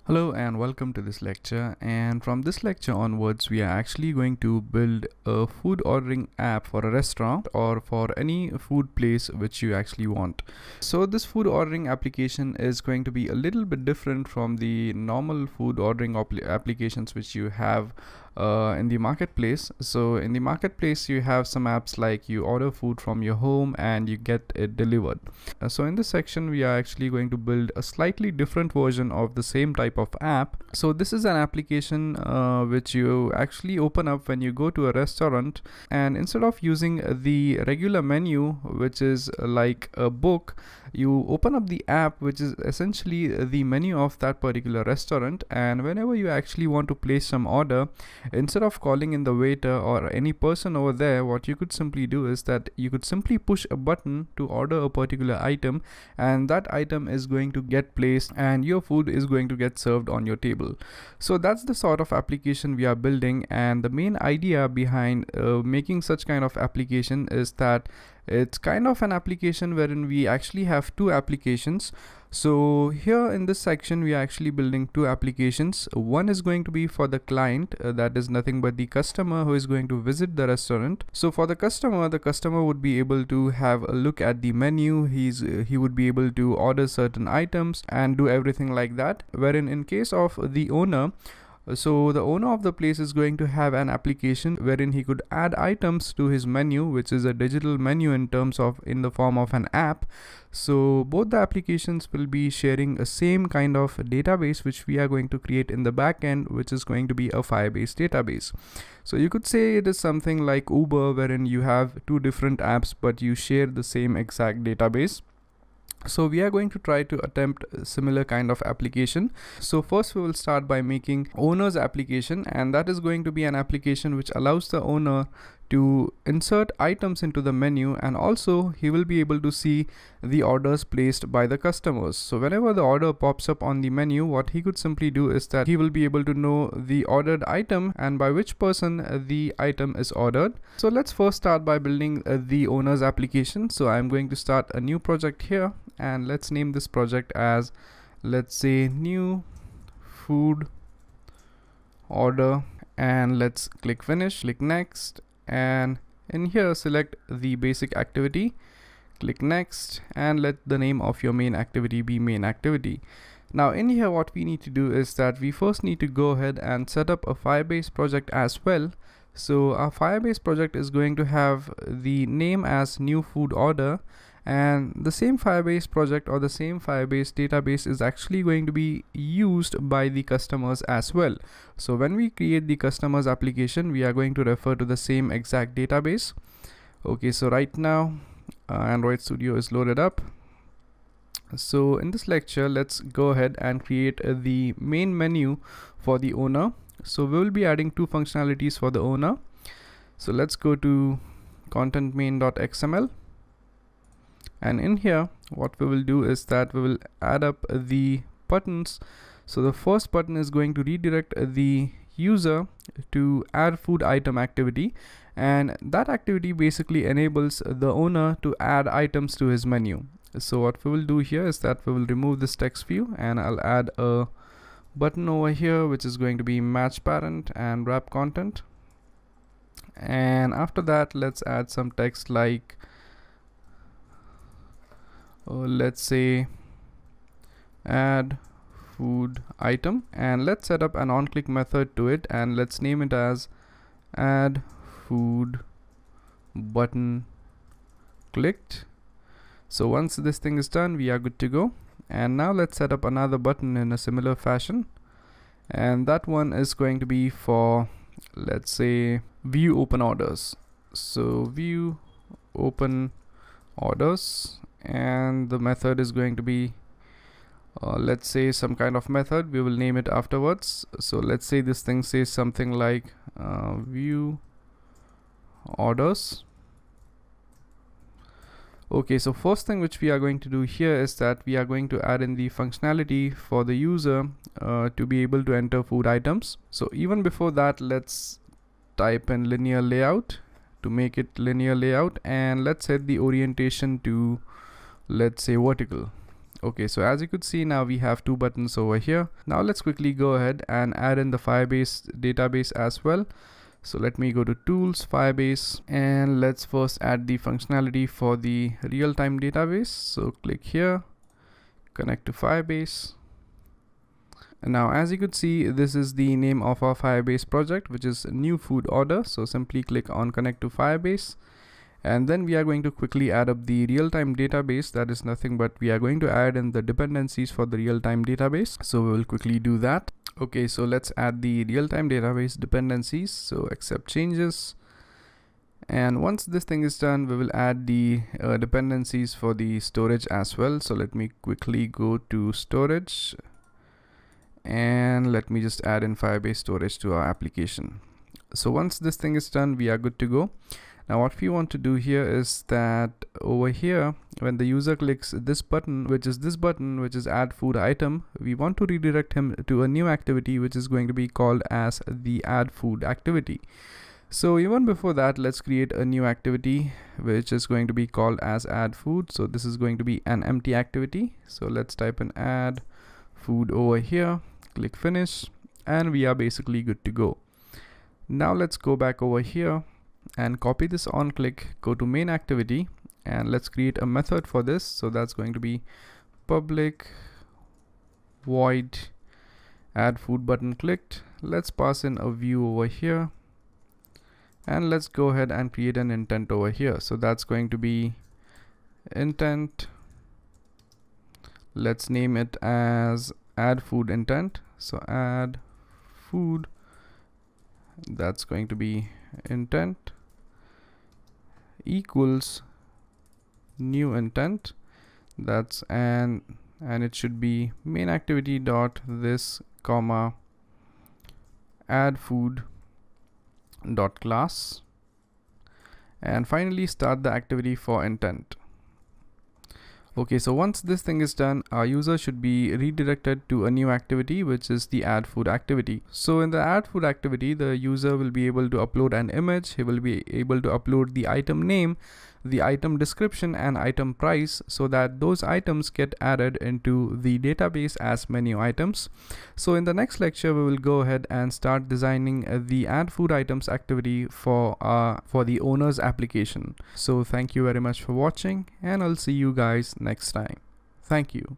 Hello and welcome to this lecture, and from this lecture onwards we are actually going to build a food ordering app for a restaurant or for any food place which you actually want. So this food ordering application is going to be a little bit different from the normal food ordering applications which you have in the marketplace. So in the marketplace you have some apps like you order food from your home and you get it delivered. So in this section we are actually going to build a slightly different version of the same type of app. So this is an application which you actually open up when you go to a restaurant, and instead of using the regular menu which is like a book, you open up the app which is essentially the menu of that particular restaurant. And whenever you actually want to place some order, instead of calling in the waiter or any person over there, what you could simply do is that you could simply push a button to order a particular item, and that item is going to get placed and your food is going to get served on your table. So that's the sort of application we are building, and the main idea behind making such kind of application is that it's kind of an application wherein we actually have two applications. So here in this section we are actually building two applications. One is going to be for the client, that is nothing but the customer who is going to visit the restaurant. So for the customer would be able to have a look at the menu. He would be able to order certain items and do everything like that. Wherein in case of the owner, so the owner of the place is going to have an application wherein he could add items to his menu, which is a digital menu in the form of an app. So both the applications will be sharing a same kind of database which we are going to create in the backend, which is going to be a Firebase database. So you could say it is something like Uber, wherein you have two different apps but you share the same exact database. So we are going to try to attempt a similar kind of application. So first we will start by making owner's application, and that is going to be an application which allows the owner to insert items into the menu, and also he will be able to see the orders placed by the customers. So whenever the order pops up on the menu, what he could simply do is that he will be able to know the ordered item and by which person the item is ordered. So let's first start by building the owner's application. So I'm going to start a new project here, and let's name this project as, let's say, new food order, and let's click finish, click next, and in here select the basic activity, click next, and let the name of your main activity be main activity. Now in here what we need to do is that we first need to go ahead and set up a Firebase project as well. So our Firebase project is going to have the name as new food order, and the same Firebase project or the same Firebase database is actually going to be used by the customers as well. So when we create the customers application, we are going to refer to the same exact database. Okay, so right now Android Studio is loaded up. So in this lecture, let's go ahead and create the main menu for the owner. So we will be adding two functionalities for the owner. So let's go to content main.xml. And in here what we will do is that we will add up the buttons. So the first button is going to redirect the user to add food item activity, and that activity basically enables the owner to add items to his menu. So what we will do here is that we will remove this text view, and I'll add a button over here which is going to be match parent and wrap content. And after that, let's add some text like let's say add food item, and let's set up an on-click method to it, and let's name it as add food button clicked. So once this thing is done, we are good to go. And now let's set up another button in a similar fashion, and that one is going to be for, let's say, view open orders. So view open orders, and the method is going to be let's say some kind of method. We will name it afterwards. So let's say this thing says something like view orders. Okay, so first thing which we are going to do here is that we are going to add in the functionality for the user to be able to enter food items. So even before that, let's type in linear layout to make it linear layout, and let's set the orientation to, let's say, vertical. Okay, so as you could see, now we have 2 buttons over here. Now let's quickly go ahead and add in the Firebase database as well. So let me go to Tools, Firebase, and let's first add the functionality for the real-time database. So click here, connect to Firebase. And now as you could see, this is the name of our Firebase project, which is New Food Order. So simply click on Connect to Firebase. And then we are going to quickly add up the real-time database. That is nothing but we are going to add in the dependencies for the real-time database. So we will quickly do that. Okay, so let's add the real-time database dependencies. So accept changes. And once this thing is done, we will add the dependencies for the storage as well. So let me quickly go to storage. And let me just add in Firebase storage to our application. So once this thing is done, we are good to go. Now what we want to do here is that over here, when the user clicks this button, which is add food item, we want to redirect him to a new activity, which is going to be called as the add food activity. So even before that, let's create a new activity, which is going to be called as add food. So this is going to be an empty activity. So let's type in add food over here, click finish, and we are basically good to go. Now let's go back over here and copy this on click, go to main activity, and let's create a method for this. So that's going to be public void add food button clicked. Let's pass in a view over here, and let's go ahead and create an intent over here. So that's going to be intent. Let's name it as add food intent. So add food, that's going to be intent equals new intent. That's and it should be main activity dot this comma add food dot class, and finally start the activity for intent. Okay, so once this thing is done, our user should be redirected to a new activity, which is the add food activity. So in the add food activity, the user will be able to upload an image. He will be able to upload the item name, the item description, and item price, so that those items get added into the database as menu items. So in the next lecture, we will go ahead and start designing the add food items activity for the owner's application. So thank you very much for watching, and I'll see you guys next time. Thank you.